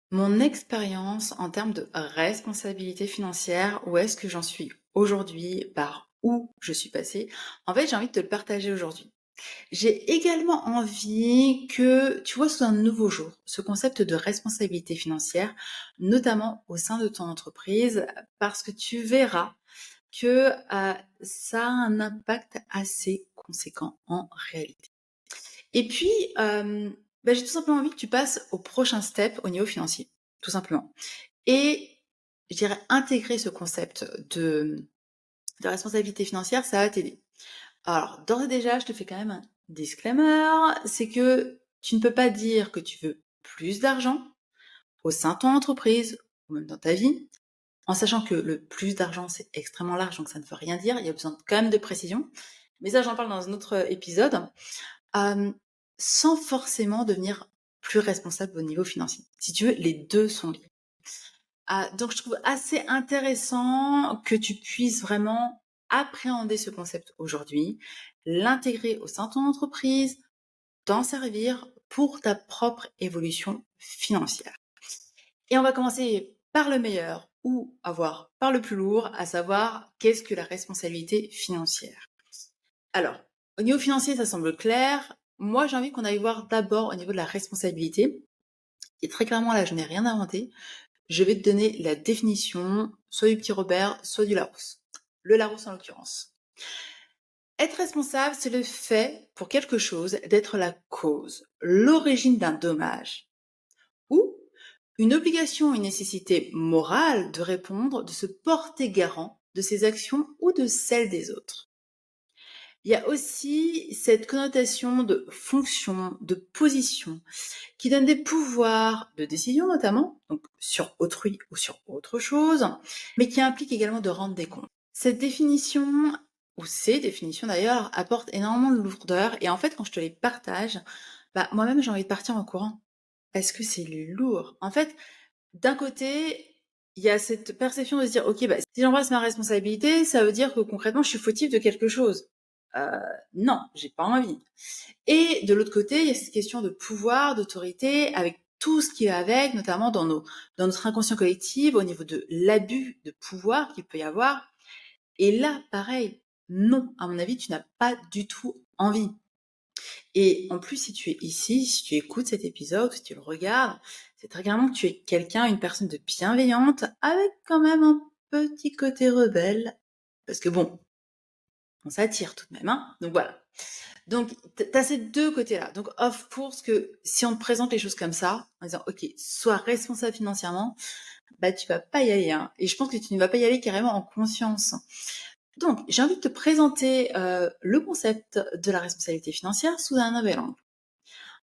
Mon expérience en termes de responsabilité financière, où est-ce que j'en suis aujourd'hui, par où je suis passée, en fait, j'ai envie de te le partager aujourd'hui. J'ai également envie que tu vois sous un nouveau jour ce concept de responsabilité financière, notamment au sein de ton entreprise, parce que tu verras que ça a un impact assez conséquent en réalité. Et puis, j'ai tout simplement envie que tu passes au prochain step au niveau financier, tout simplement. Et je dirais intégrer ce concept de responsabilité financière, ça va t'aider. Alors, d'ores et déjà, je te fais quand même un disclaimer, c'est que tu ne peux pas dire que tu veux plus d'argent au sein de ton entreprise ou même dans ta vie, en sachant que le plus d'argent, c'est extrêmement large, donc ça ne veut rien dire. Il y a besoin quand même de précision. Mais ça, j'en parle dans un autre épisode. Hem, Sans forcément devenir plus responsable au niveau financier. Si tu veux, les 2 sont liés. Donc je trouve assez intéressant que tu puisses vraiment appréhender ce concept aujourd'hui, l'intégrer au sein de ton entreprise, t'en servir pour ta propre évolution financière. Et on va commencer par le meilleur ou avoir par le plus lourd, à savoir qu'est-ce que la responsabilité financière? Alors, au niveau financier, ça semble clair. Moi, j'ai envie qu'on aille voir d'abord au niveau de la responsabilité. Et très clairement, là, je n'ai rien inventé. Je vais te donner la définition, soit du petit Robert, soit du Larousse. Le Larousse en l'occurrence. Être responsable, c'est le fait pour quelque chose d'être la cause, l'origine d'un dommage, ou une obligation, une nécessité morale de répondre, de se porter garant de ses actions ou de celles des autres. Il y a aussi cette connotation de fonction, de position, qui donne des pouvoirs de décision notamment, donc sur autrui ou sur autre chose, mais qui implique également de rendre des comptes. Cette définition, ou ces définitions d'ailleurs, apportent énormément de lourdeur, et en fait quand je te les partage, moi-même j'ai envie de partir en courant, parce que c'est lourd. En fait, d'un côté, il y a cette perception de se dire, ok, si j'embrasse ma responsabilité, ça veut dire que concrètement je suis fautif de quelque chose. Non, j'ai pas envie. Et de l'autre côté, il y a cette question de pouvoir, d'autorité, avec tout ce qui va avec, notamment dans notre inconscient collectif, au niveau de l'abus de pouvoir qu'il peut y avoir. Et là, pareil, non, à mon avis, tu n'as pas du tout envie. Et en plus, si tu es ici, si tu écoutes cet épisode, si tu le regardes, c'est très clairement que tu es quelqu'un, une personne de bienveillante, avec quand même un petit côté rebelle. Parce que bon, on s'attire tout de même, hein. Donc voilà. Donc, tu as ces 2 côtés-là. Donc, of course que si on te présente les choses comme ça, en disant: «OK, sois responsable financièrement», tu vas pas y aller, hein, et je pense que tu ne vas pas y aller carrément en conscience. Donc, j'ai envie de te présenter, le concept de la responsabilité financière sous un nouvel angle.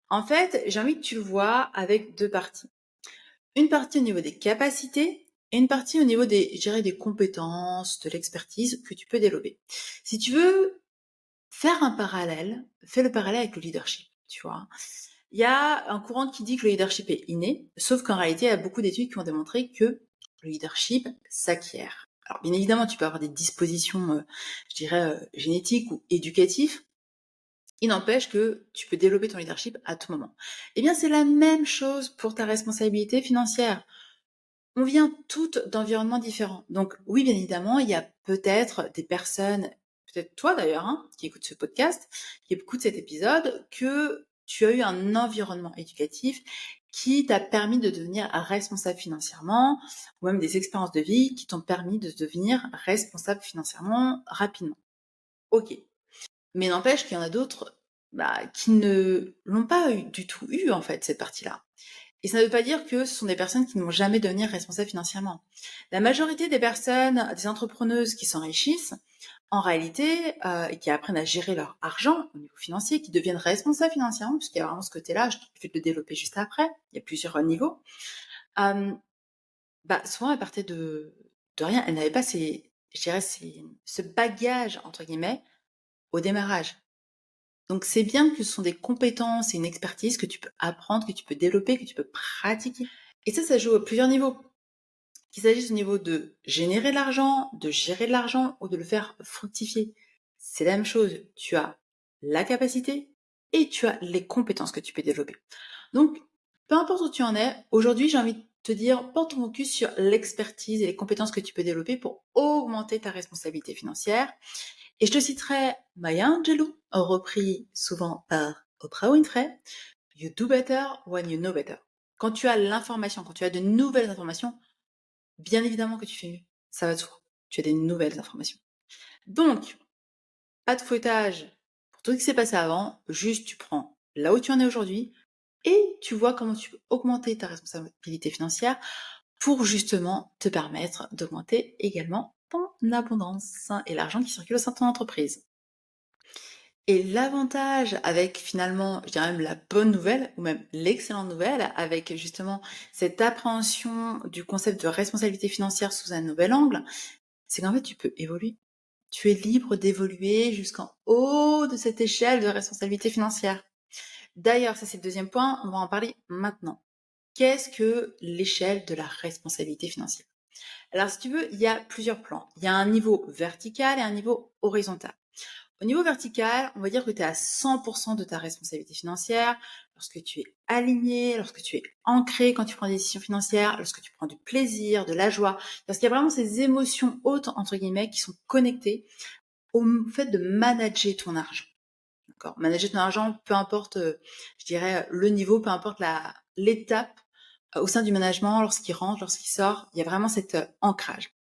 En fait, j'ai envie que tu le vois avec 2 parties. Une partie au niveau des capacités et une partie au niveau des, je dirais, des compétences, de l'expertise que tu peux développer. Si tu veux faire un parallèle, fais le parallèle avec le leadership, tu vois? Il y a un courant qui dit que le leadership est inné, sauf qu'en réalité, il y a beaucoup d'études qui ont démontré que le leadership s'acquiert. Alors bien évidemment, tu peux avoir des dispositions, je dirais, génétiques ou éducatives. Il n'empêche que tu peux développer ton leadership à tout moment. Eh bien, c'est la même chose pour ta responsabilité financière. On vient toutes d'environnements différents. Donc oui, bien évidemment, il y a peut-être des personnes, peut-être toi d'ailleurs, hein, qui écoute ce podcast, qui écoute cet épisode, que tu as eu un environnement éducatif qui t'a permis de devenir responsable financièrement, ou même des expériences de vie qui t'ont permis de devenir responsable financièrement rapidement. Ok. Mais n'empêche qu'il y en a d'autres qui ne l'ont pas du tout eu, en fait, cette partie-là. Et ça ne veut pas dire que ce sont des personnes qui ne vont jamais devenir responsables financièrement. La majorité des personnes, des entrepreneuses qui s'enrichissent, en réalité, et qui apprennent à gérer leur argent au niveau financier, qui deviennent responsables financièrement, puisqu'il y a vraiment ce côté-là, je vais te le développer juste après, il y a plusieurs niveaux. Euh, Souvent, elles partaient de rien, elles n'avaient pas je dirais, ce bagage, entre guillemets, au démarrage. Donc c'est bien que ce sont des compétences et une expertise que tu peux apprendre, que tu peux développer, que tu peux pratiquer. Et ça joue à plusieurs niveaux. Qu'il s'agisse au niveau de générer de l'argent, de gérer de l'argent ou de le faire fructifier. C'est la même chose. Tu as la capacité et tu as les compétences que tu peux développer. Donc, peu importe où tu en es, aujourd'hui, j'ai envie te dire, porte ton focus sur l'expertise et les compétences que tu peux développer pour augmenter ta responsabilité financière. Et je te citerai Maya Angelou, repris souvent par Oprah Winfrey, You do better when you know better. Quand tu as l'information, quand tu as de nouvelles informations, bien évidemment que tu fais mieux. Ça va de soi. Tu as des nouvelles informations. Donc, pas de fouettage pour tout ce qui s'est passé avant, juste tu prends là où tu en es aujourd'hui et tu vois comment tu peux augmenter ta responsabilité financière pour justement te permettre d'augmenter également ton abondance et l'argent qui circule au sein de ton entreprise. Et l'avantage avec finalement, je dirais même la bonne nouvelle, ou même l'excellente nouvelle, avec justement cette appréhension du concept de responsabilité financière sous un nouvel angle, c'est qu'en fait tu peux évoluer. Tu es libre d'évoluer jusqu'en haut de cette échelle de responsabilité financière. D'ailleurs, ça c'est le deuxième point, on va en parler maintenant. Qu'est-ce que l'échelle de la responsabilité financière? Alors si tu veux, il y a plusieurs plans. Il y a un niveau vertical et un niveau horizontal. Au niveau vertical, on va dire que tu es à 100% de ta responsabilité financière lorsque tu es aligné, lorsque tu es ancré quand tu prends des décisions financières, lorsque tu prends du plaisir, de la joie, parce qu'il y a vraiment ces émotions hautes, entre guillemets, qui sont connectées au fait de manager ton argent. D'accord. Manager ton argent, peu importe, je dirais, le niveau, peu importe l'étape au sein du management, lorsqu'il rentre, lorsqu'il sort, il y a vraiment cet ancrage.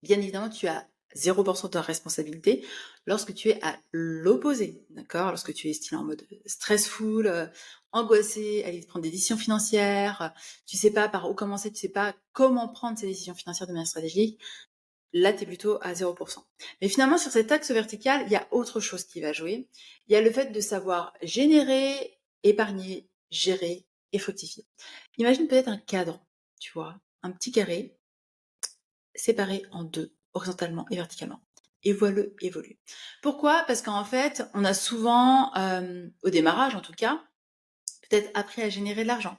Bien évidemment, tu as 0% de responsabilité lorsque tu es à l'opposé, d'accord? Lorsque tu es style en mode stressful, angoissé, à l'idée de prendre des décisions financières, tu sais pas par où commencer, tu sais pas comment prendre ces décisions financières de manière stratégique, là, tu es plutôt à 0%. Mais finalement, sur cet axe vertical, il y a autre chose qui va jouer. Il y a le fait de savoir générer, épargner, gérer et fructifier. Imagine peut-être un cadre, tu vois, un petit carré séparé en deux, horizontalement et verticalement. Et vois-le évoluer. Pourquoi? Parce qu'en fait, on a souvent, au démarrage en tout cas, peut-être appris à générer de l'argent,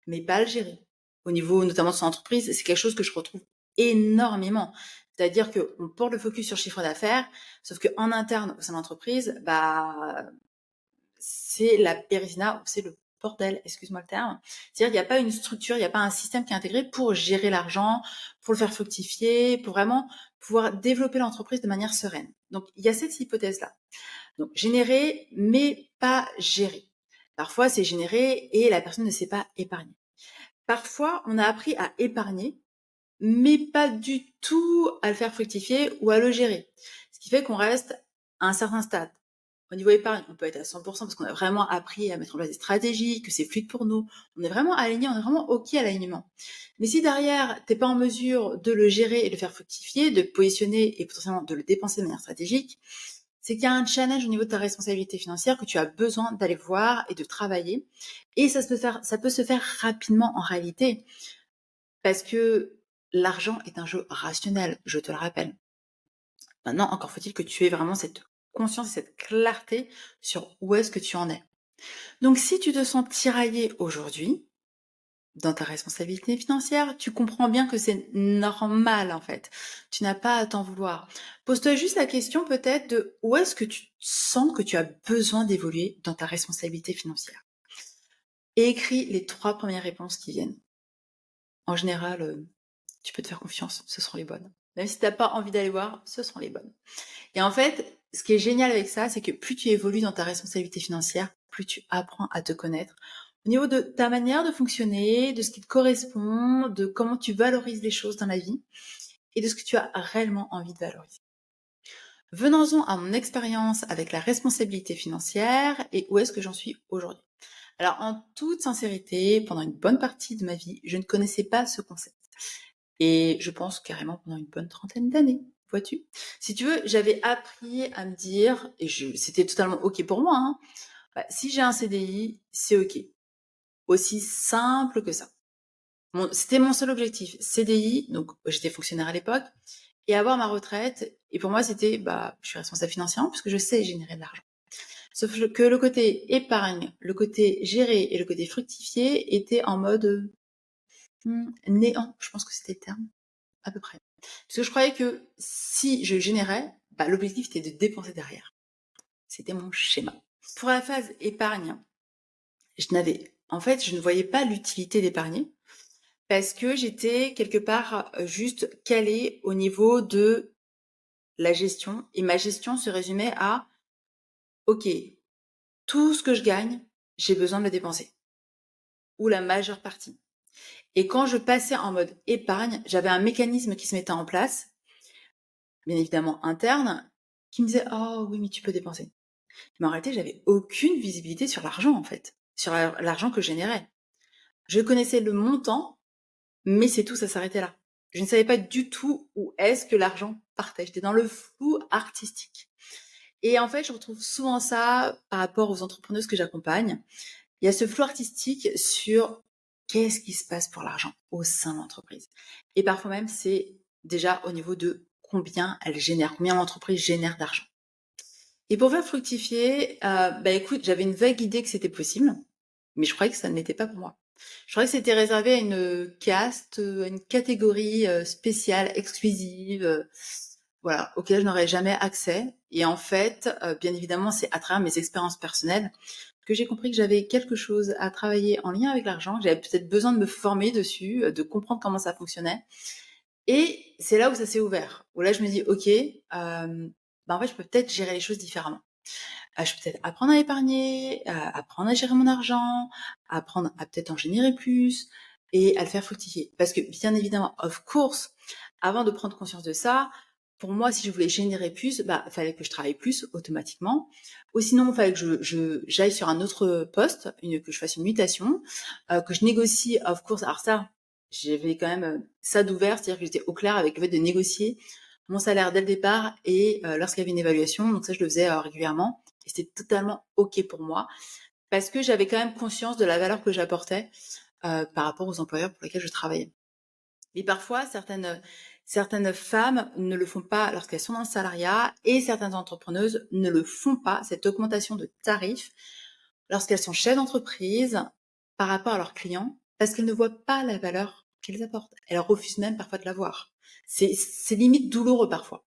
mais pas à le gérer. Au niveau notamment de son entreprise, c'est quelque chose que je retrouve énormément. C'est-à-dire qu'on porte le focus sur le chiffre d'affaires, sauf qu'en interne au sein de l'entreprise, bah, c'est la périssina, c'est le bordel, excuse-moi le terme. C'est-à-dire qu'il n'y a pas une structure, il n'y a pas un système qui est intégré pour gérer l'argent, pour le faire fructifier, pour vraiment pouvoir développer l'entreprise de manière sereine. Donc, il y a cette hypothèse-là. Donc, générer, mais pas gérer. Parfois, c'est générer et la personne ne sait pas épargner. Parfois, on a appris à épargner, mais pas du tout à le faire fructifier ou à le gérer. Ce qui fait qu'on reste à un certain stade. Au niveau épargne, on peut être à 100% parce qu'on a vraiment appris à mettre en place des stratégies, que c'est fluide pour nous. On est vraiment aligné, on est vraiment OK à l'alignement. Mais si derrière, t'es pas en mesure de le gérer et de le faire fructifier, de le positionner et potentiellement de le dépenser de manière stratégique, c'est qu'il y a un challenge au niveau de ta responsabilité financière que tu as besoin d'aller voir et de travailler. Et ça peut se faire rapidement en réalité parce que l'argent est un jeu rationnel, je te le rappelle. Maintenant, encore faut-il que tu aies vraiment cette conscience et cette clarté sur où est-ce que tu en es. Donc, si tu te sens tiraillé aujourd'hui dans ta responsabilité financière, tu comprends bien que c'est normal en fait. Tu n'as pas à t'en vouloir. Pose-toi juste la question peut-être de où est-ce que tu sens que tu as besoin d'évoluer dans ta responsabilité financière. Et écris les 3 premières réponses qui viennent. En général, tu peux te faire confiance, ce seront les bonnes. Même si tu n'as pas envie d'aller voir, ce seront les bonnes. Et en fait, ce qui est génial avec ça, c'est que plus tu évolues dans ta responsabilité financière, plus tu apprends à te connaître au niveau de ta manière de fonctionner, de ce qui te correspond, de comment tu valorises les choses dans la vie et de ce que tu as réellement envie de valoriser. Venons-en à mon expérience avec la responsabilité financière et où est-ce que j'en suis aujourd'hui. Alors, en toute sincérité, pendant une bonne partie de ma vie, je ne connaissais pas ce concept. Et je pense carrément pendant une bonne trentaine d'années, vois-tu? Si tu veux, j'avais appris à me dire, et c'était totalement OK pour moi, hein, bah, si j'ai un CDI, c'est OK. Aussi simple que ça. C'était mon seul objectif. CDI, donc j'étais fonctionnaire à l'époque, et avoir ma retraite. Et pour moi, c'était, bah, je suis responsable financièrement puisque je sais générer de l'argent. Sauf que le côté épargne, le côté gérer et le côté fructifier étaient en mode néant. Je pense que c'était le terme. À peu près. Parce que je croyais que si je générais, bah, l'objectif était de dépenser derrière. C'était mon schéma. Pour la phase épargne, je ne voyais pas l'utilité d'épargner parce que j'étais quelque part, juste calée au niveau de la gestion et ma gestion se résumait à: «OK, tout ce que je gagne, j'ai besoin de le dépenser ou la majeure partie». Et quand je passais en mode épargne, j'avais un mécanisme qui se mettait en place, bien évidemment interne, qui me disait: «Oh oui, mais tu peux dépenser». Mais en réalité, j'avais aucune visibilité sur l'argent, en fait, sur l'argent que je générais. Je connaissais le montant, mais c'est tout, ça s'arrêtait là. Je ne savais pas du tout où est-ce que l'argent partait. J'étais dans le flou artistique. Et en fait, je retrouve souvent ça par rapport aux entrepreneuses que j'accompagne. Il y a ce flou artistique sur qu'est-ce qui se passe pour l'argent au sein de l'entreprise. Et parfois même, c'est déjà au niveau de combien elle génère, combien l'entreprise génère d'argent. Et pour faire fructifier, bah écoute, j'avais une vague idée que c'était possible, mais je croyais que ça ne l'était pas pour moi. Je croyais que c'était réservé à une caste, à une catégorie spéciale, exclusive, voilà, auquel je n'aurais jamais accès. Et en fait, bien évidemment, c'est à travers mes expériences personnelles que j'ai compris que j'avais quelque chose à travailler en lien avec l'argent, que j'avais peut-être besoin de me former dessus, de comprendre comment ça fonctionnait. Et c'est là où ça s'est ouvert, où là je me dis: «OK, bah, en fait, je peux peut-être gérer les choses différemment». Je peux peut-être apprendre à épargner, apprendre à gérer mon argent, apprendre à peut-être en générer plus et à le faire fructifier. Parce que bien évidemment, of course, avant de prendre conscience de ça, pour moi, si je voulais générer plus, bah, il fallait que je travaille plus automatiquement. Ou sinon, il fallait que j'aille sur un autre poste, que je fasse une mutation, que je négocie, of course. Alors ça, j'avais quand même ça d'ouvert, c'est-à-dire que j'étais au clair avec le fait de négocier mon salaire dès le départ et lorsqu'il y avait une évaluation. Donc ça, je le faisais régulièrement. Et c'était totalement OK pour moi parce que j'avais quand même conscience de la valeur que j'apportais par rapport aux employeurs pour lesquels je travaillais. Mais parfois, certaines femmes ne le font pas lorsqu'elles sont dans le salariat et certaines entrepreneuses ne le font pas, cette augmentation de tarifs, lorsqu'elles sont chefs d'entreprise par rapport à leurs clients, parce qu'elles ne voient pas la valeur qu'ils apportent. Elles refusent même parfois de la voir. C'est limite douloureux parfois.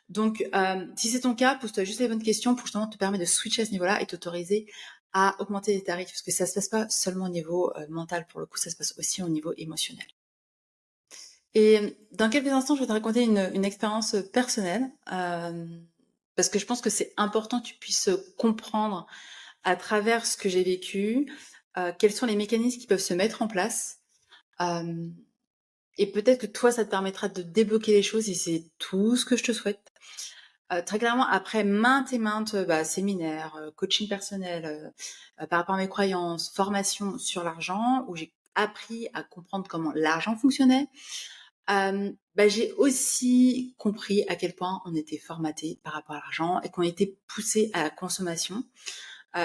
Donc, si c'est ton cas, pose-toi juste les bonnes questions pour justement te permettre de switcher à ce niveau-là et t'autoriser à augmenter les tarifs. Parce que ça se passe pas seulement au niveau mental, pour le coup, ça se passe aussi au niveau émotionnel. Et dans quelques instants, je vais te raconter une expérience personnelle, parce que je pense que c'est important que tu puisses comprendre à travers ce que j'ai vécu, quels sont les mécanismes qui peuvent se mettre en place. Euh, et peut-être que toi, ça te permettra de débloquer les choses et c'est tout ce que je te souhaite. Très clairement, après maintes et maintes, séminaires, coaching personnel, par rapport à mes croyances, formation sur l'argent, où j'ai appris à comprendre comment l'argent fonctionnait, j'ai aussi compris à quel point on était formaté par rapport à l'argent et qu'on était poussé à la consommation.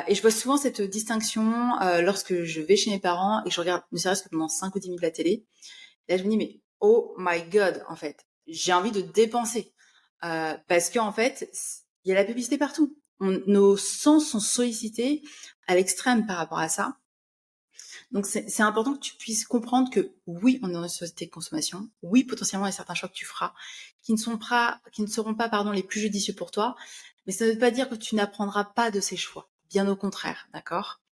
Et je vois souvent cette distinction, lorsque je vais chez mes parents et que je regarde ne serait-ce que pendant 5 ou 10 minutes la télé. Là, je me dis: «Mais oh my God!» en fait, j'ai envie de dépenser, parce qu'en fait, il y a la publicité partout. Nos sens sont sollicités à l'extrême par rapport à ça. Donc c'est important que tu puisses comprendre que oui, on est dans une société de consommation. Oui, potentiellement, il y a certains choix que tu feras qui ne seront pas, pardon, les plus judicieux pour toi, mais ça ne veut pas dire que tu n'apprendras pas de ces choix. Bien au contraire, d'accord?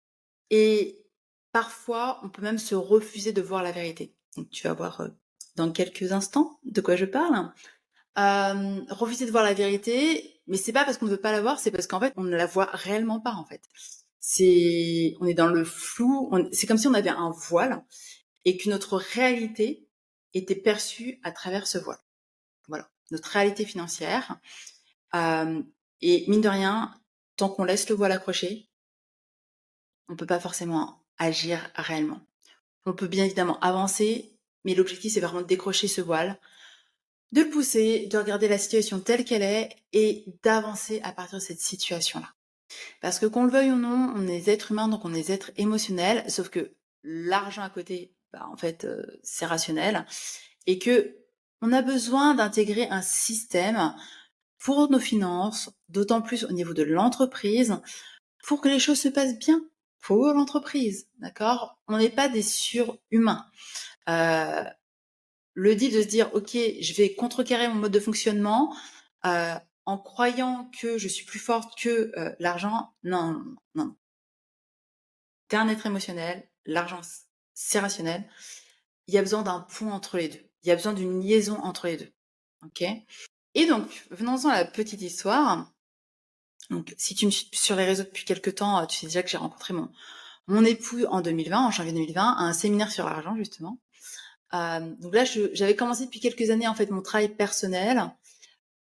Et parfois, on peut même se refuser de voir la vérité. Donc tu vas voir, dans quelques instants de quoi je parle. Refuser de voir la vérité, mais c'est pas parce qu'on ne veut pas la voir, c'est parce qu'en fait, on ne la voit réellement pas, en fait. On est dans le flou, c'est comme si on avait un voile et que notre réalité était perçue à travers ce voile. Voilà, notre réalité financière. Hem et mine de rien, tant qu'on laisse le voile accroché, on peut pas forcément agir réellement. On peut bien évidemment avancer, mais l'objectif, c'est vraiment de décrocher ce voile, de le pousser, de regarder la situation telle qu'elle est et d'avancer à partir de cette situation-là. Parce que qu'on le veuille ou non, on est des êtres humains, donc on est des êtres émotionnels, sauf que l'argent à côté, en fait, c'est rationnel et que on a besoin d'intégrer un système pour nos finances, d'autant plus au niveau de l'entreprise, pour que les choses se passent bien pour l'entreprise, d'accord? On n'est pas des surhumains. Heu, le deal de se dire: «OK, je vais contrecarrer mon mode de fonctionnement, heu, en croyant que je suis plus forte que, l'argent», non, non, non, non. Tu es un être émotionnel, l'argent c'est rationnel il y a besoin d'un pont entre les 2. Il y a besoin d'une liaison entre les 2. OK? Et donc, venons-en à la petite histoire. Donc, si tu me suis sur les réseaux depuis quelque temps, tu sais déjà que j'ai rencontré mon époux en 2020, en janvier 2020, à un séminaire sur l'argent, justement. Donc là, j'avais commencé depuis quelques années, en fait, mon travail personnel,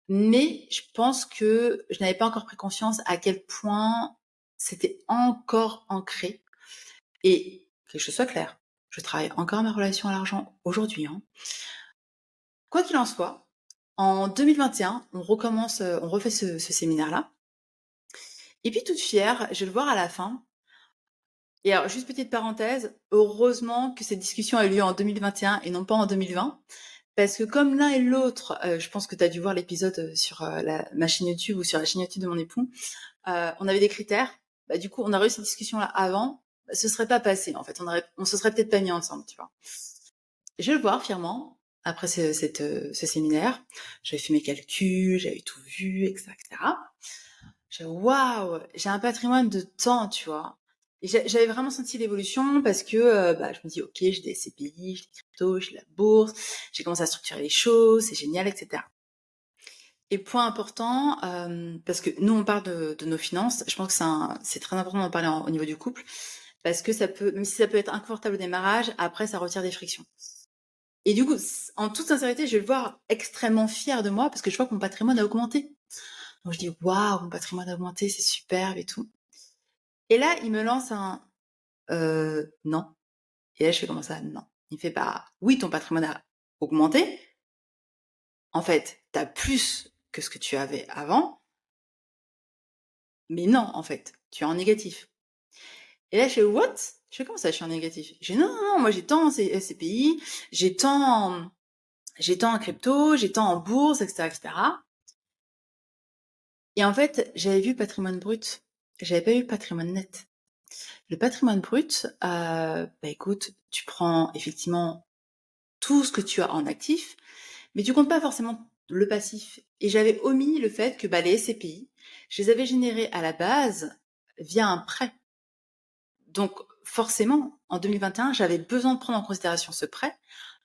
mais je pense que je n'avais pas encore pris conscience à quel point c'était encore ancré. Et que je sois claire, je travaille encore ma relation à l'argent aujourd'hui, hein. Quoi qu'il en soit, en 2021, on recommence, on refait ce séminaire-là. Et puis toute fière, je vais le voir à la fin. Et alors, juste petite parenthèse, heureusement que cette discussion a eu lieu en 2021 et non pas en 2020. Parce que comme l'un et l'autre, je pense que tu as dû voir l'épisode sur ma chaîne YouTube ou sur la chaîne YouTube de mon époux, on avait des critères. Bah, du coup, on a eu cette discussion-là avant, bah, ce serait pas passé en fait. On se serait peut-être pas mis ensemble, tu vois. Je vais le voir fièrement après ce séminaire. J'avais fait mes calculs, j'avais tout vu, etc., etc. J'ai waouh, j'ai un patrimoine de temps, tu vois. Et j'avais vraiment senti l'évolution parce que bah, je me dis ok, j'ai des SCPI, j'ai des cryptos, j'ai la bourse, j'ai commencé à structurer les choses, c'est génial, etc. Et point important, parce que nous on parle de nos finances, je pense que c'est très important d'en parler au niveau du couple, parce que ça peut, même si ça peut être inconfortable au démarrage, après ça retire des frictions. Et du coup, en toute sincérité, je vais le voir extrêmement fier de moi parce que je vois que mon patrimoine a augmenté. Donc je dis waouh, mon patrimoine a augmenté, c'est superbe et tout. Et là, il me lance un non. Et là, je fais comment ça, non. Il fait bah oui, ton patrimoine a augmenté. En fait, t'as plus que ce que tu avais avant, mais non, en fait, tu es en négatif. Et là, je fais what? Je fais comment ça, je suis en négatif? J'ai non, non, non, moi j'ai tant en SCPI, j'ai tant en crypto, j'ai tant en bourse, etc., etc. Et en fait, j'avais vu patrimoine brut. J'avais pas vu patrimoine net. Le patrimoine brut, bah écoute, tu prends effectivement tout ce que tu as en actif, mais tu comptes pas forcément le passif. Et j'avais omis le fait que bah, les SCPI, je les avais générés à la base via un prêt. Donc forcément, en 2021, j'avais besoin de prendre en considération ce prêt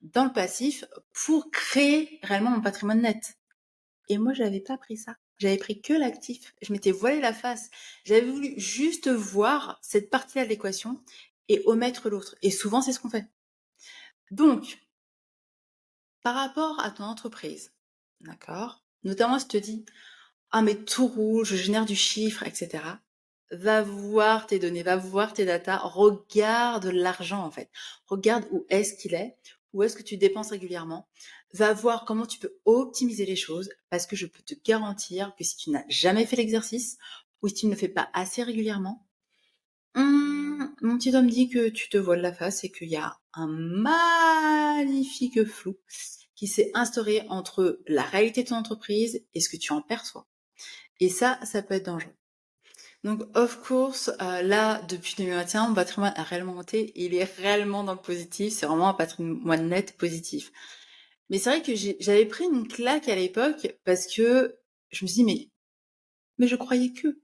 dans le passif pour créer réellement mon patrimoine net. Et moi, j'avais pas pris ça. J'avais pris que l'actif. Je m'étais voilé la face. J'avais voulu juste voir cette partie-là de l'équation et omettre l'autre. Et souvent, c'est ce qu'on fait. Donc, par rapport à ton entreprise, d'accord? Notamment si tu te dis, ah mais tout roule, je génère du chiffre, etc. Va voir tes données, va voir tes datas, regarde l'argent en fait. Regarde où est-ce qu'il est, où est-ce que tu dépenses régulièrement. Va voir comment tu peux optimiser les choses parce que je peux te garantir que si tu n'as jamais fait l'exercice ou si tu ne le fais pas assez régulièrement, mon petit homme dit que tu te voiles la face et qu'il y a un magnifique flou qui s'est instauré entre la réalité de ton entreprise et ce que tu en perçois. Et ça peut être dangereux. Donc, of course, là, depuis 2021, mon patrimoine a réellement monté et il est réellement dans le positif. C'est vraiment un patrimoine net positif. Mais c'est vrai que j'avais pris une claque à l'époque parce que je me suis dit, mais je croyais que.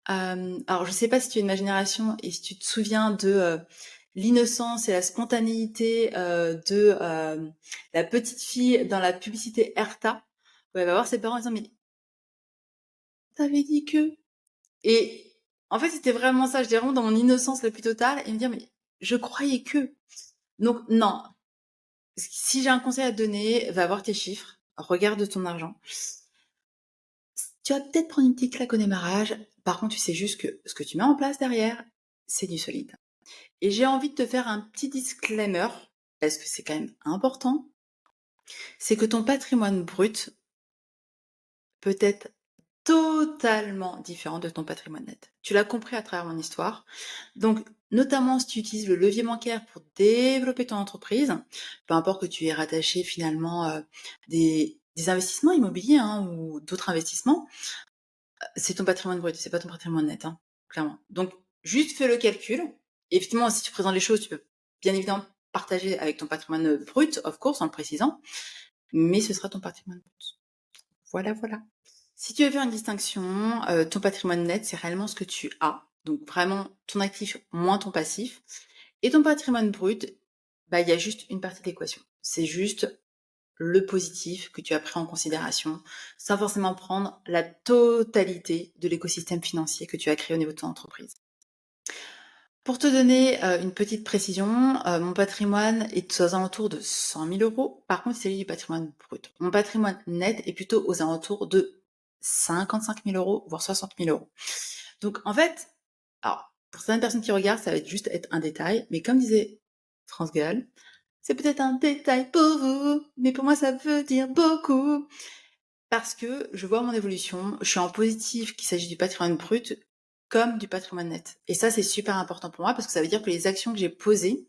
Alors, je sais pas si tu es de ma génération et si tu te souviens de l'innocence et la spontanéité de la petite fille dans la publicité Erta, où elle va voir ses parents en disant, mais t'avais dit que... Et en fait, c'était vraiment ça. J'étais vraiment dans mon innocence la plus totale et me dire, mais je croyais que. Donc, non. Si j'ai un conseil à te donner, va voir tes chiffres, regarde ton argent. Tu vas peut-être prendre une petite claque au démarrage. Par contre, tu sais juste que ce que tu mets en place derrière, c'est du solide. Et j'ai envie de te faire un petit disclaimer, parce que c'est quand même important. C'est que ton patrimoine brut peut être totalement différent de ton patrimoine net. Tu l'as compris à travers mon histoire. Donc, notamment si tu utilises le levier bancaire pour développer ton entreprise, peu importe que tu aies rattaché finalement des investissements immobiliers hein, ou d'autres investissements, c'est ton patrimoine brut, c'est pas ton patrimoine net, hein, clairement. Donc, juste fais le calcul. Et effectivement, si tu présentes les choses, tu peux bien évidemment partager avec ton patrimoine brut, of course, en le précisant, mais ce sera ton patrimoine brut. Voilà, voilà. Si tu veux faire une distinction, ton patrimoine net, c'est réellement ce que tu as. Donc vraiment ton actif moins ton passif. Et ton patrimoine brut, bah, il y a juste une partie de l'équation. C'est juste le positif que tu as pris en considération, sans forcément prendre la totalité de l'écosystème financier que tu as créé au niveau de ton entreprise. Pour te donner, une petite précision, mon patrimoine est aux alentours de 100 000 €. Par contre, il s'agit du patrimoine brut. Mon patrimoine net est plutôt aux alentours de 55 000 €, voire 60 000 €. Donc en fait, alors pour certaines personnes qui regardent, ça va juste être un détail, mais comme disait France Gall: «C'est peut-être un détail pour vous, mais pour moi ça veut dire beaucoup». Parce que je vois mon évolution, je suis en positif qu'il s'agit du patrimoine brut comme du patrimoine net. Et ça, c'est super important pour moi parce que ça veut dire que les actions que j'ai posées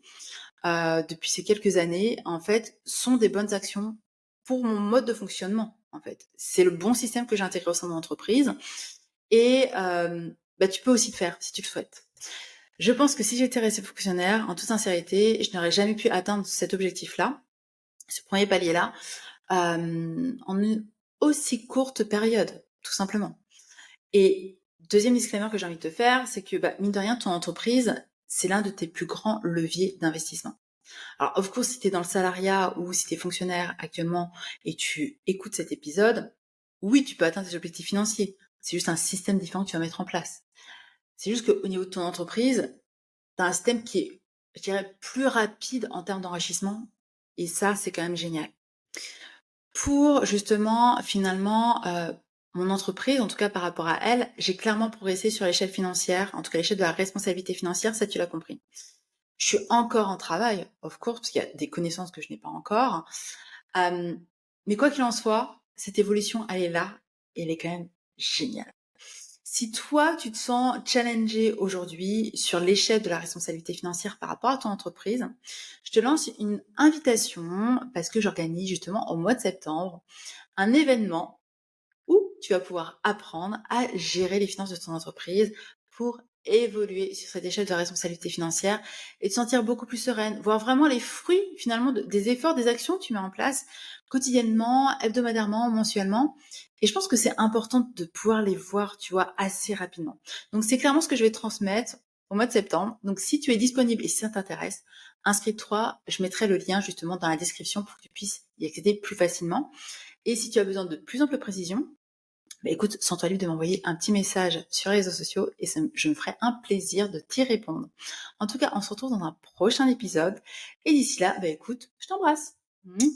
depuis ces quelques années, en fait, sont des bonnes actions pour mon mode de fonctionnement. En fait, c'est le bon système que j'ai intégré au sein de mon entreprise. Et bah, tu peux aussi le faire si tu le souhaites. Je pense que si j'étais restée fonctionnaire, en toute sincérité, je n'aurais jamais pu atteindre cet objectif-là, ce premier palier-là, en une aussi courte période, tout simplement. Et deuxième disclaimer que j'ai envie de te faire, c'est que, bah, mine de rien, ton entreprise, c'est l'un de tes plus grands leviers d'investissement. Alors, of course, si tu es dans le salariat ou si tu es fonctionnaire actuellement et tu écoutes cet épisode, oui, tu peux atteindre tes objectifs financiers. C'est juste un système différent que tu vas mettre en place. C'est juste qu'au niveau de ton entreprise, tu as un système qui est, je dirais, plus rapide en termes d'enrichissement. Et ça, c'est quand même génial. Pour justement, finalement, mon entreprise, en tout cas par rapport à elle, j'ai clairement progressé sur l'échelle financière, en tout cas l'échelle de la responsabilité financière, ça tu l'as compris. Je suis encore en travail, of course, parce qu'il y a des connaissances que je n'ai pas encore. Mais quoi qu'il en soit, cette évolution, elle est là et elle est quand même géniale. Si toi, tu te sens challengé aujourd'hui sur l'échelle de la responsabilité financière par rapport à ton entreprise, je te lance une invitation parce que j'organise justement au mois de septembre un événement où tu vas pouvoir apprendre à gérer les finances de ton entreprise pour évoluer sur cette échelle de responsabilité financière et te sentir beaucoup plus sereine, voir vraiment les fruits finalement des efforts, des actions que tu mets en place quotidiennement, hebdomadairement, mensuellement. Et je pense que c'est important de pouvoir les voir, tu vois, assez rapidement. Donc c'est clairement ce que je vais te transmettre au mois de septembre. Donc si tu es disponible et si ça t'intéresse, inscris-toi. Je mettrai le lien justement dans la description pour que tu puisses y accéder plus facilement. Et si tu as besoin de plus ample précision, bah écoute, sens-toi libre de m'envoyer un petit message sur les réseaux sociaux et je me ferai un plaisir de t'y répondre. En tout cas, on se retrouve dans un prochain épisode. Et d'ici là, bah écoute, je t'embrasse. Mouah.